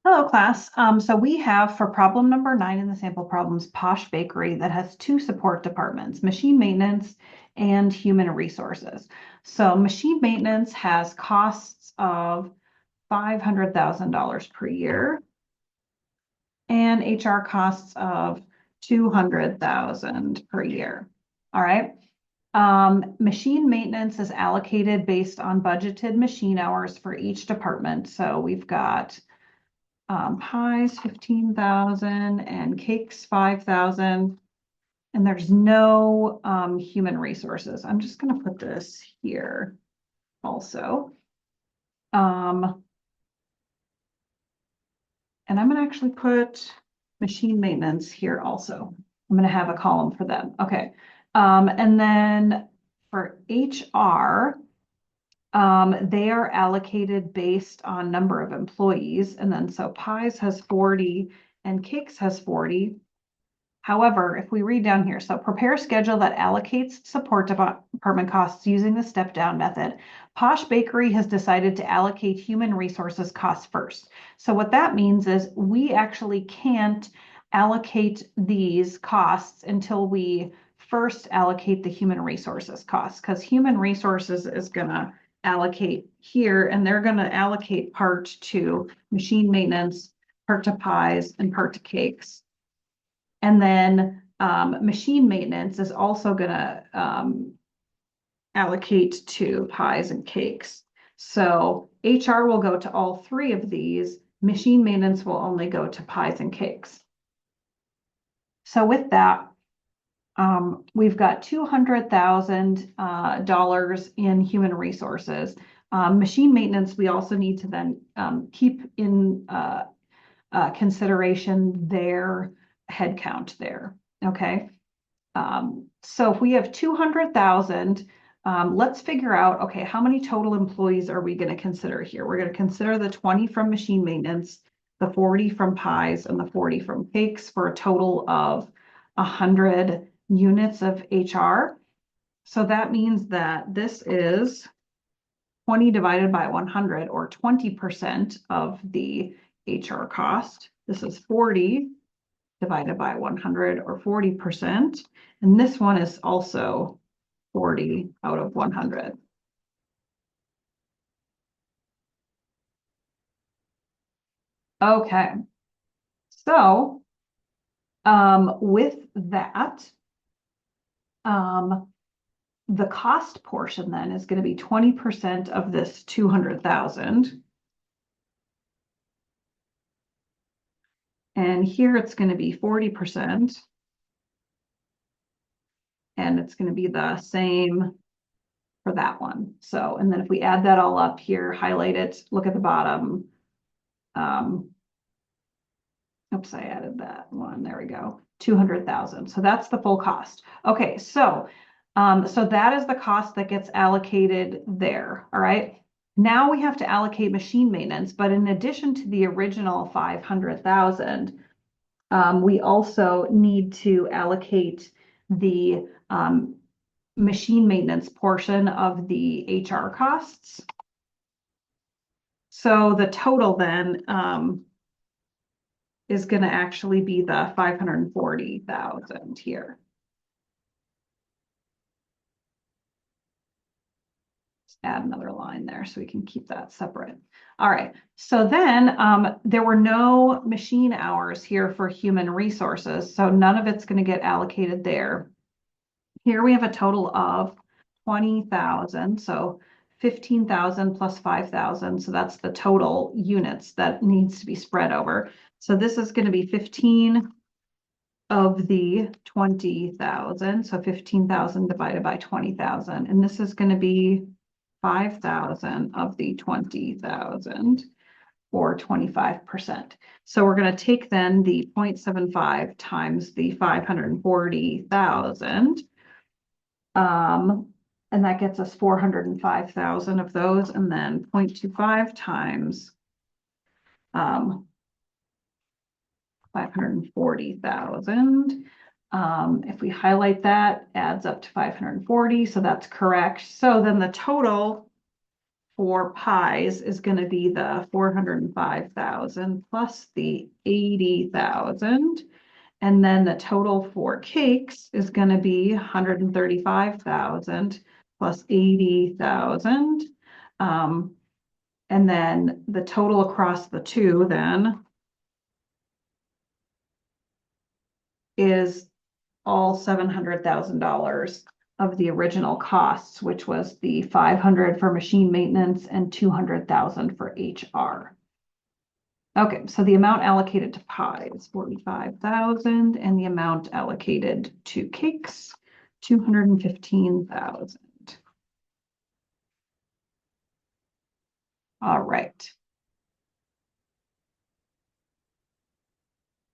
Hello, class. So we have for problem number 9 in the sample problems, Posh Bakery that has two support departments, machine maintenance and human resources. So machine maintenance has costs of $500,000 per year and HR costs of $200,000 per year. All right. Machine maintenance is allocated based on budgeted machine hours for each department. So we've got pies 15,000 and cakes 5,000, and there's no human resources. I'm just going to put this here also. And I'm going to actually put machine maintenance here also. I'm going to have a column for them. Okay. And then for HR, they are allocated based on number of employees. And then so pies has 40 and cakes has 40. However, if we read down here, so prepare a schedule that allocates support department costs using the step down method. Posh Bakery has decided to allocate human resources costs first. So what that means is we actually can't allocate these costs until we first allocate the human resources costs, because human resources is going to allocate here, and they're going to allocate part to machine maintenance, part to pies, and part to cakes. And then machine maintenance is also going to allocate to pies and cakes. So HR will go to all three of these. Machine maintenance will only go to pies and cakes. So with that, we've got $200,000 in human resources. Machine maintenance, we also need to then keep in consideration their headcount there. Okay. So if we have 200,000, let's figure out, okay, how many total employees are we going to consider here? We're going to consider the 20 from machine maintenance, the 40 from pies, and the 40 from cakes for a total of 100 units of HR. So that means that this is 20 divided by 100, or 20% of the HR cost. This is 40 divided by 100, or 40%. And this one is also 40 out of 100. Okay. So with that, the cost portion then is going to be 20% of this 200,000. And here it's going to be 40%. And it's going to be the same for that one. So, and then if we add that all up here, highlight it, look at the bottom. Oops, I added that one. There we go. 200,000. So that's the full cost. Okay, so that is the cost that gets allocated there. All right. Now we have to allocate machine maintenance, but in addition to the original 500,000, we also need to allocate the machine maintenance portion of the HR costs. So the total then is going to actually be the 540,000 here. Let's add another line there so we can keep that separate. All right, so then there were no machine hours here for human resources, so none of it's going to get allocated there. Here we have a total of 20,000, so 15,000 plus 5,000, so that's the total units that needs to be spread over. So this is going to be 15 of the 20,000, so 15,000 divided by 20,000, and this is going to be 5,000 of the 20,000, or 25%. So we're going to take then the 0.75 times the 540,000, and that gets us 405,000 of those, and then 0.25 times 540,000. If we highlight that, adds up to 540, so that's correct. So then the total for pies is going to be the 405,000 plus the 80,000. And then the total for cakes is going to be 135,000 plus 80,000. And then the total across the two then is all $700,000 of the original costs, which was the 500 for machine maintenance and 200,000 for HR. Okay, so the amount allocated to pies, 45,000, and the amount allocated to cakes, 215,000. All right.